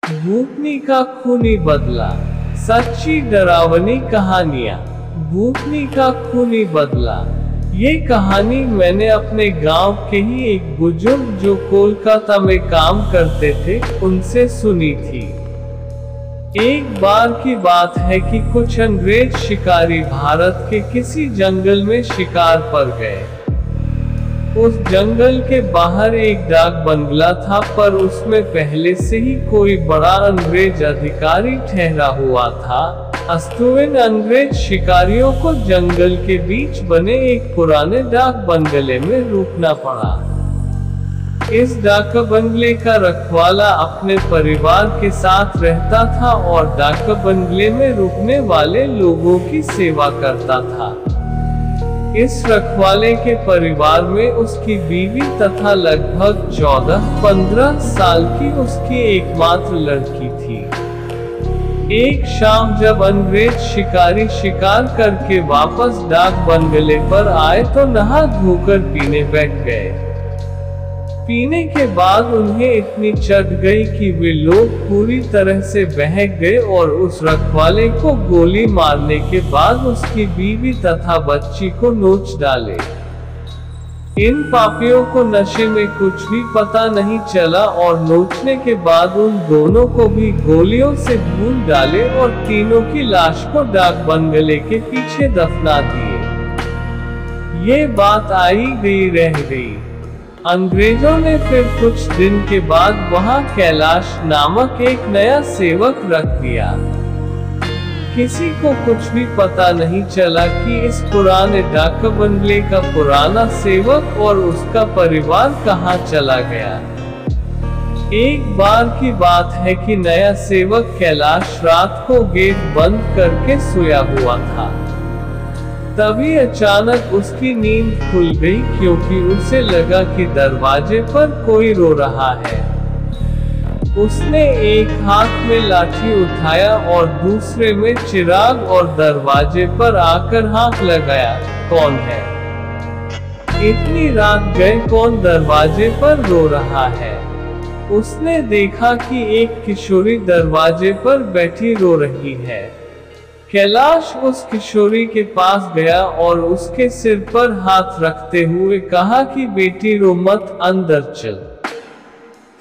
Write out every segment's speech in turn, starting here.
भूतनी का खूनी बदला। सच्ची डरावनी कहानियाँ। भूतनी का खूनी बदला। ये कहानी मैंने अपने गांव के ही एक बुजुर्ग जो कोलकाता में काम करते थे उनसे सुनी थी। एक बार की बात है कि कुछ अंग्रेज शिकारी भारत के किसी जंगल में शिकार पर गए। उस जंगल के बाहर एक डाक बंगला था, पर उसमें पहले से ही कोई बड़ा अंग्रेज अधिकारी ठहरा हुआ था। अस्तुइन अंग्रेज शिकारियों को जंगल के बीच बने एक पुराने डाक बंगले में रुकना पड़ा। इस डाक बंगले का रखवाला अपने परिवार के साथ रहता था और डाक बंगले में रुकने वाले लोगों की सेवा करता था। इस रखवाले के परिवार में उसकी बीवी तथा लगभग 14-15 साल की उसकी एकमात्र लड़की थी। एक शाम जब अंग्रेज शिकारी शिकार करके वापस डाक बंगले पर आए तो नहा धोकर पीने बैठ गए। पीने के बाद उन्हें इतनी चढ़ गई कि वे लोग पूरी तरह से बहक गए और उस रखवाले को गोली मारने के बाद उसकी बीवी तथा बच्ची को नोच डाले। इन पापियों को नशे में कुछ भी पता नहीं चला और नोचने के बाद उन दोनों को भी गोलियों से भून डाले और तीनों की लाश को डाक बंगले के पीछे दफना दिए। ये बात आई गई रह गई। अंग्रेजों ने फिर कुछ दिन के बाद वहां कैलाश नामक एक नया सेवक रख दिया। किसी को कुछ भी पता नहीं चला कि इस पुराने डाक बंगले का पुराना सेवक और उसका परिवार कहां चला गया। एक बार की बात है कि नया सेवक कैलाश रात को गेट बंद करके सोया हुआ था। तभी अचानक उसकी नींद खुल गई क्योंकि उसे लगा कि दरवाजे पर कोई रो रहा है। उसने एक हाथ में लाठी उठाया और दूसरे में चिराग और दरवाजे पर आकर हाथ लगाया, कौन है? इतनी रात गए कौन दरवाजे पर रो रहा है? उसने देखा कि एक किशोरी दरवाजे पर बैठी रो रही है। कैलाश उस किशोरी के पास गया और उसके सिर पर हाथ रखते हुए कहा कि बेटी रो मत, अंदर चल।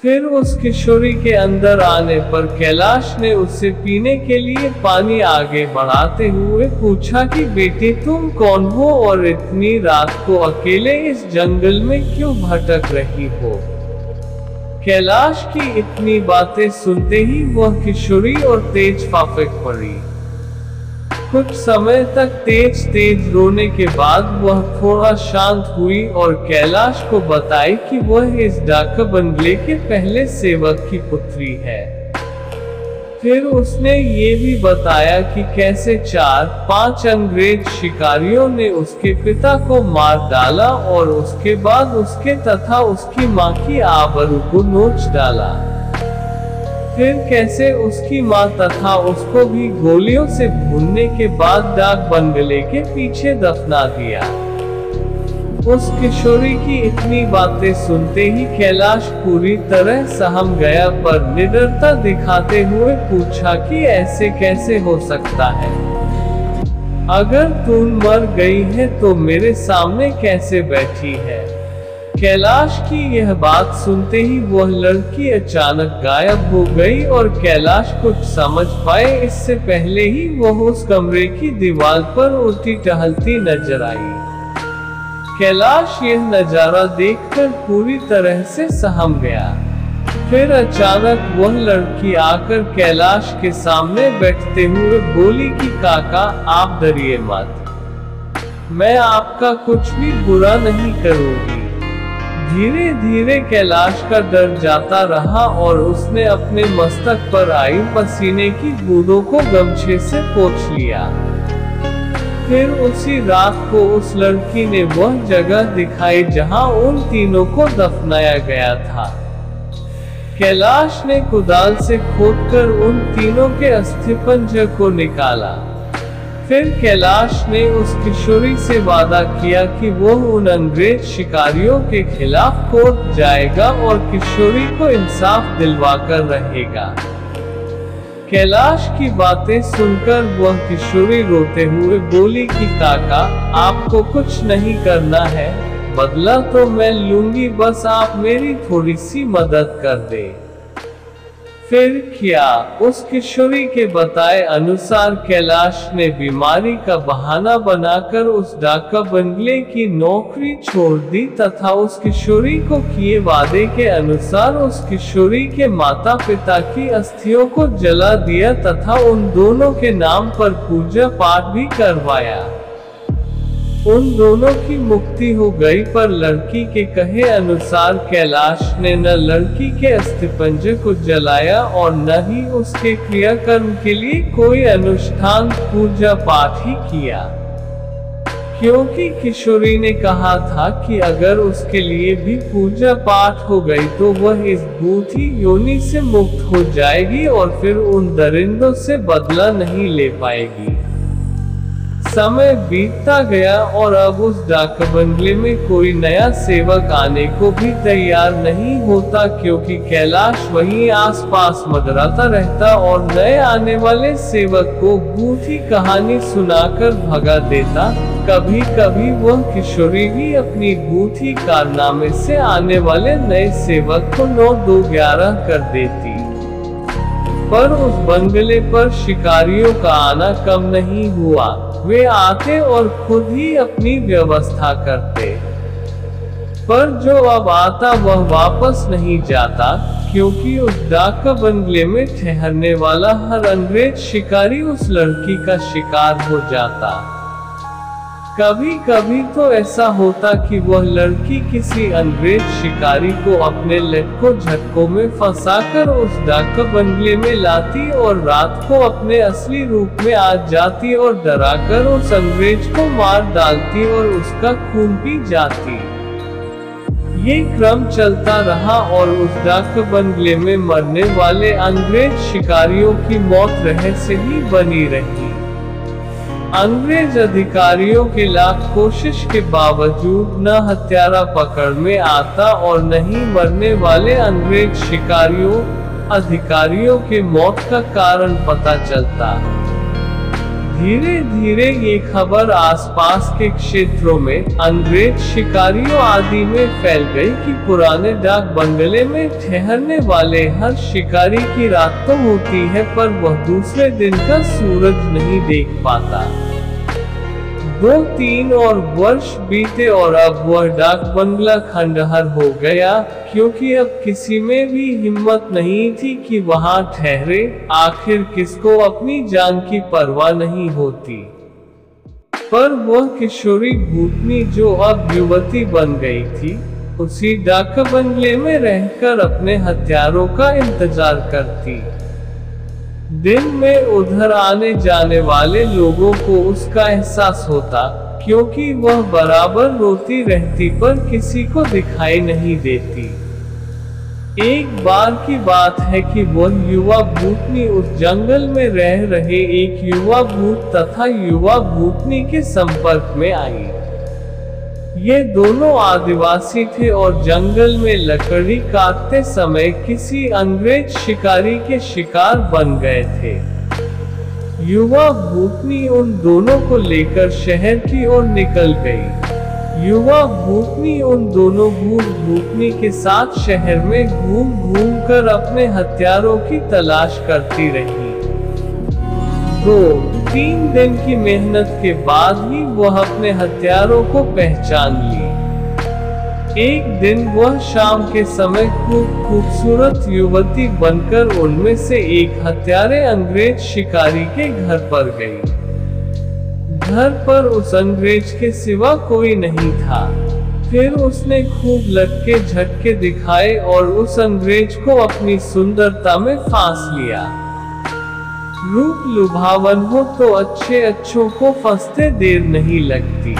फिर उस किशोरी के अंदर आने पर कैलाश ने उससे पीने के लिए पानी आगे बढ़ाते हुए पूछा कि बेटी तुम कौन हो और इतनी रात को अकेले इस जंगल में क्यों भटक रही हो? कैलाश की इतनी बातें सुनते ही वह किशोरी और तेज फाफक पड़ी। कुछ समय तक तेज तेज रोने के बाद वह थोड़ा शांत हुई और कैलाश को बताई कि वह इस डाक बंगले के पहले सेवक की पुत्री है। फिर उसने ये भी बताया कि कैसे 4-5 अंग्रेज शिकारियों ने उसके पिता को मार डाला और उसके बाद उसके तथा उसकी मां की आबरू को नोच डाला। फिर कैसे उसकी मां तथा उसको भी गोलियों से भूनने के बाद डाक बंगले के पीछे दफना दिया। उस किशोरी की इतनी बातें सुनते ही कैलाश पूरी तरह सहम गया, पर निडरता दिखाते हुए पूछा कि ऐसे कैसे हो सकता है? अगर तुम मर गई है तो मेरे सामने कैसे बैठी है? कैलाश की यह बात सुनते ही वह लड़की अचानक गायब हो गई और कैलाश कुछ समझ पाए इससे पहले ही वह उस कमरे की दीवार पर उल्टी टहलती नजर आई। कैलाश यह नजारा देखकर पूरी तरह से सहम गया। फिर अचानक वह लड़की आकर कैलाश के सामने बैठते हुए बोली कि काका आप डरिए मत, मैं आपका कुछ भी बुरा नहीं करूंगी। धीरे धीरे कैलाश का डर जाता रहा और उसने अपने मस्तक पर आई पसीने की बूंदों को गमछे से पोंछ लिया। फिर उसी रात को उस लड़की ने वह जगह दिखाई जहां उन तीनों को दफनाया गया था। कैलाश ने कुदाल से खोदकर उन तीनों के अस्थिपंजर को निकाला। फिर कैलाश ने उस किशोरी से वादा किया कि वो उन अंग्रेज शिकारियों के खिलाफ कोर्ट जाएगा और किशोरी को इंसाफ दिलवाकर रहेगा। कैलाश की बातें सुनकर वह किशोरी रोते हुए बोली कि काका, आपको कुछ नहीं करना है, बदला तो मैं लूंगी, बस आप मेरी थोड़ी सी मदद कर दे। फिर क्या? उस किशोरी के बताए अनुसार कैलाश ने बीमारी का बहाना बनाकर उस डाका बंगले की नौकरी छोड़ दी तथा उस किशोरी को किए वादे के अनुसार उस किशोरी के माता पिता की अस्थियों को जला दिया तथा उन दोनों के नाम पर पूजा पाठ भी करवाया। उन दोनों की मुक्ति हो गई, पर लड़की के कहे अनुसार कैलाश ने न लड़की के अस्थिपंजर को जलाया और न ही उसके क्रियाकर्म के लिए कोई अनुष्ठान पूजा पाठ ही किया, क्योंकि किशोरी ने कहा था कि अगर उसके लिए भी पूजा पाठ हो गई तो वह इस भूत योनि से मुक्त हो जाएगी और फिर उन दरिंदों से बदला नहीं ले पाएगी। समय बीतता गया और अब उस डाक बंगले में कोई नया सेवक आने को भी तैयार नहीं होता, क्योंकि कैलाश वहीं आसपास मंडराता रहता और नए आने वाले सेवक को भूती कहानी सुनाकर भगा देता। कभी कभी वह किशोरी भी अपनी भूती कारनामे से आने वाले नए सेवक को 9-2-11 कर देती, पर उस बंगले पर शिकारियों का आना कम नहीं हुआ। वे आते और खुद ही अपनी व्यवस्था करते, पर जो अब आता वह वापस नहीं जाता, क्योंकि उस डाक बंगले में ठहरने वाला हर अंग्रेज शिकारी उस लड़की का शिकार हो जाता। कभी कभी तो ऐसा होता कि वह लड़की किसी अंग्रेज शिकारी को अपने लटकों झटकों में फंसाकर उस डाक बंगले में लाती और रात को अपने असली रूप में आ जाती और डराकर उस अंग्रेज को मार डालती और उसका खून पी जाती। ये क्रम चलता रहा और उस डाक बंगले में मरने वाले अंग्रेज शिकारियों की मौत रहस्य ही बनी रही। अंग्रेज अधिकारियों के लाख कोशिश के बावजूद न हत्यारा पकड़ में आता और न ही मरने वाले अंग्रेज शिकारियों अधिकारियों के मौत का कारण पता चलता। धीरे धीरे ये खबर आसपास के क्षेत्रों में अंग्रेज शिकारियों आदि में फैल गई कि पुराने डाक बंगले में ठहरने वाले हर शिकारी की रात तो होती है, पर वह दूसरे दिन का सूरज नहीं देख पाता। 2-3 और वर्ष बीते और अब वह डाक बंगला खंडहर हो गया, क्योंकि अब किसी में भी हिम्मत नहीं थी कि वहां ठहरे। आखिर किसको अपनी जान की परवाह नहीं होती। पर वह किशोरी भूतनी जो अब युवती बन गई थी, उसी डाक बंगले में रहकर अपने हथियारों का इंतजार करती। दिन में उधर आने जाने वाले लोगों को उसका एहसास होता, क्योंकि वह बराबर रोती रहती पर किसी को दिखाई नहीं देती। एक बार की बात है कि वह युवा भूतनी उस जंगल में रह रहे एक युवा भूत तथा युवा भूतनी के संपर्क में आई। ये दोनों आदिवासी थे और जंगल में लकड़ी काटते समय किसी अंग्रेज शिकारी के शिकार बन गए थे। युवा भूतनी उन दोनों को लेकर शहर की ओर निकल गई। युवा भूतनी उन दोनों भूत भूतनी के साथ शहर में घूम घूम कर अपने हथियारों की तलाश करती रही। 2-3 दिन की मेहनत के बाद ही वह अपने हथियारों को पहचान ली। एक दिन वह शाम के समय खूबसूरत युवती बनकर उनमें से एक हत्यारे अंग्रेज शिकारी के घर पर गई। घर पर उस अंग्रेज के सिवा कोई नहीं था। फिर उसने खूब लटके झटके दिखाए और उस अंग्रेज को अपनी सुंदरता में फांस लिया। रूप लुभावन हो तो अच्छों को फंसते देर नहीं लगती।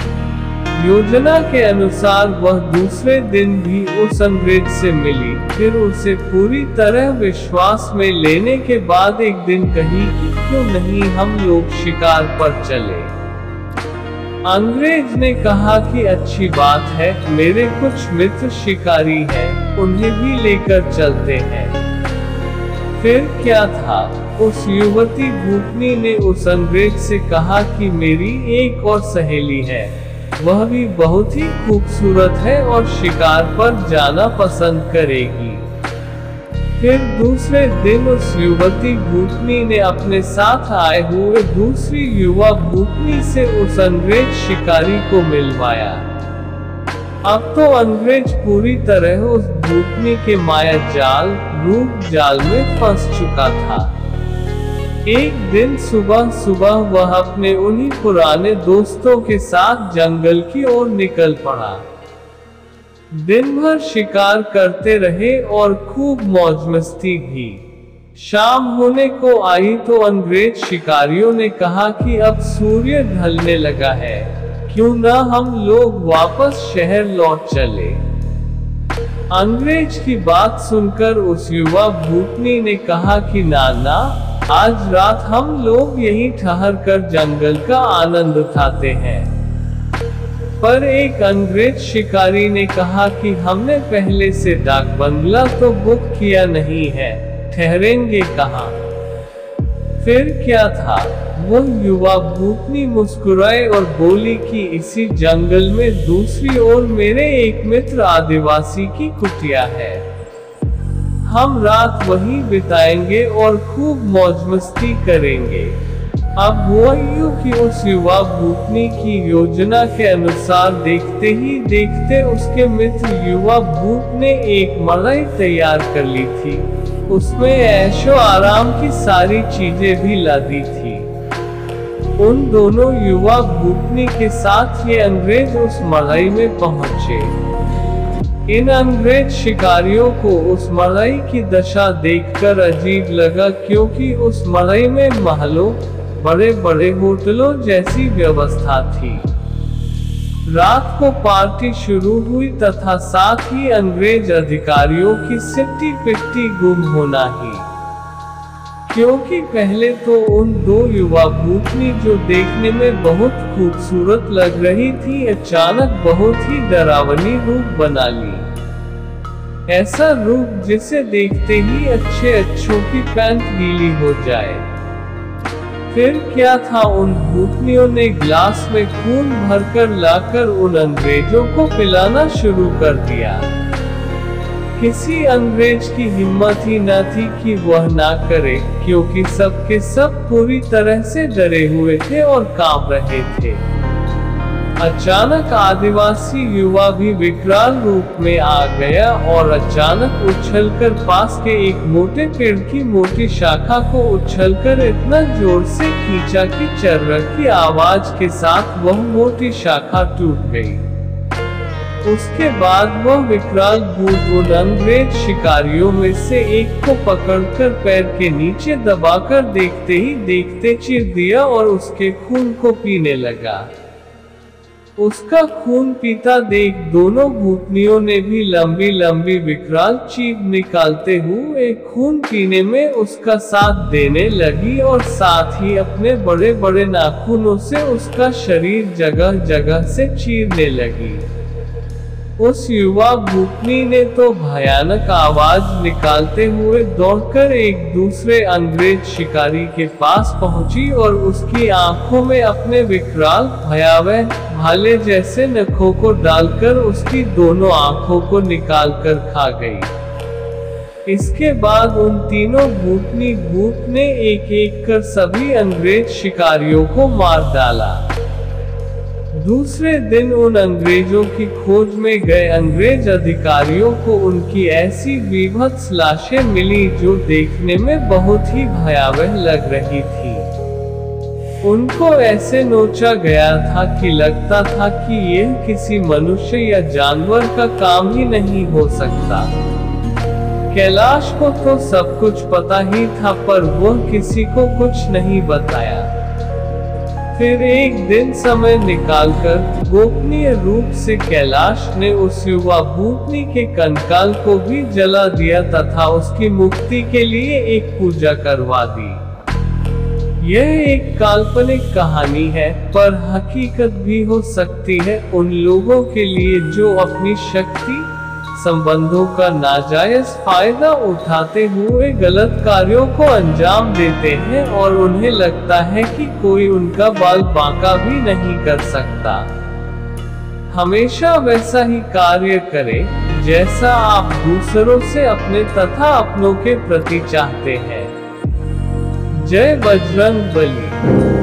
योजना के अनुसार वह दूसरे दिन भी उस अंग्रेज से मिली, फिर उसे पूरी तरह विश्वास में लेने के बाद एक दिन कही कि क्यों नहीं हम लोग शिकार पर चले। अंग्रेज ने कहा कि अच्छी बात है, मेरे कुछ मित्र शिकारी हैं, उन्हें भी लेकर चलते हैं। फिर क्या था, उस युवती भूतनी ने उस अंग्रेज से कहा कि मेरी एक और सहेली है, वह भी बहुत ही खूबसूरत है और शिकार पर जाना पसंद करेगी। फिर दूसरे दिन उस युवती भूतनी ने अपने साथ आए हुए दूसरी युवा भूतनी से उस अंग्रेज शिकारी को मिलवाया। अब तो अंग्रेज पूरी तरह उस भूतनी के माया जाल, रूप जाल में फंस चुका था। एक दिन सुबह सुबह वह अपने उन्हीं पुराने दोस्तों के साथ जंगल की ओर निकल पड़ा। दिन भर शिकार करते रहे और खूब मौज मस्ती भी। शाम होने को आई तो अंग्रेज शिकारियों ने कहा कि अब सूर्य ढलने लगा है, क्यों ना हम लोग वापस शहर लौट चले। अंग्रेज की बात सुनकर उस युवा भूतनी ने कहा कि नाना, आज रात हम लोग यहीं ठहर कर जंगल का आनंद उठाते हैं। पर एक अंग्रेज शिकारी ने कहा कि हमने पहले से डाक बंगला तो बुक किया नहीं है, ठहरेंगे कहाँ। फिर क्या था, वो युवा भूतनी मुस्कुराए और बोली कि इसी जंगल में दूसरी ओर मेरे एक मित्र आदिवासी की कुटिया है, हम रात वहीं बिताएंगे और खूब मौज मस्ती करेंगे। अब हुआ यूं कि उस युवा भूतनी की योजना के अनुसार देखते ही देखते उसके मित्र युवा भूत ने एक मड़ई तैयार कर ली थी। उसमें ऐशो आराम की सारी चीजें भी ला दी थी। उन दोनों युवा भूतनी के साथ ये अंग्रेज उस मड़ई में पहुंचे। इन अंग्रेज शिकारियों को उस मड़ई की दशा देखकर अजीब लगा, क्योंकि उस मड़ई में महलों, बड़े बड़े होटलों जैसी व्यवस्था थी। रात को पार्टी शुरू हुई तथा साथ ही अंग्रेज अधिकारियों की सिट्टी पिट्टी गुम होना ही। क्योंकि पहले तो उन दो युवा भूतनी जो देखने में बहुत खूबसूरत लग रही थी, अचानक बहुत ही डरावनी रूप बना ली। ऐसा रूप जिसे देखते ही अच्छे अच्छों की पैंट गीली हो जाए। फिर क्या था, उन भूतनियों ने ग्लास में खून भरकर लाकर उन अंग्रेजों को पिलाना शुरू कर दिया। किसी अंग्रेज की हिम्मत ही न थी कि वह ना करे, क्योंकि सब के सब पूरी तरह से डरे हुए थे और कांप रहे थे। अचानक आदिवासी युवा भी विकराल रूप में आ गया और अचानक उछलकर पास के एक मोटे पेड़ की मोटी शाखा को उछलकर इतना जोर से खींचा कि चर्र की आवाज के साथ वह मोटी शाखा टूट गई। उसके बाद वह विकराल भूत उन अंग्रेज शिकारियों में से एक को पकड़कर पैर के नीचे दबाकर देखते ही देखते चीर दिया और उसके खून को पीने लगा। उसका खून पीता देख दोनों भूतनियों ने भी लंबी लंबी विकराल चीख निकालते हुए खून पीने में उसका साथ देने लगी और साथ ही अपने बड़े बड़े नाखूनों से उसका शरीर जगह जगह से चीरने लगी। उस युवा भूतनी ने तो भयानक आवाज निकालते हुए दौड़कर एक दूसरे अंग्रेज शिकारी के पास पहुंची और उसकी आंखों में अपने विकराल भयावह भाले जैसे नखों को डालकर उसकी दोनों आंखों को निकालकर खा गई। इसके बाद उन तीनों भूतनी भूत ने एक एक कर सभी अंग्रेज शिकारियों को मार डाला। दूसरे दिन उन अंग्रेजों की खोज में गए अंग्रेज अधिकारियों को उनकी ऐसी विभत्स लाशें मिली जो देखने में बहुत ही भयावह लग रही थी। उनको ऐसे नोचा गया था कि लगता था कि यह किसी मनुष्य या जानवर का काम ही नहीं हो सकता। कैलाश को तो सब कुछ पता ही था, पर वह किसी को कुछ नहीं बताया। फिर एक दिन समय निकालकर गोपनीय रूप से कैलाश ने उस युवा भूतनी के कंकाल को भी जला दिया तथा उसकी मुक्ति के लिए एक पूजा करवा दी। यह एक काल्पनिक कहानी है, पर हकीकत भी हो सकती है उन लोगों के लिए जो अपनी शक्ति, संबंधों का नाजायज फायदा उठाते हुए गलत कार्यों को अंजाम देते हैं और उन्हें लगता है कि कोई उनका बाल बांका भी नहीं कर सकता। हमेशा वैसा ही कार्य करें जैसा आप दूसरों से अपने तथा अपनों के प्रति चाहते हैं। जय बजरंग बली।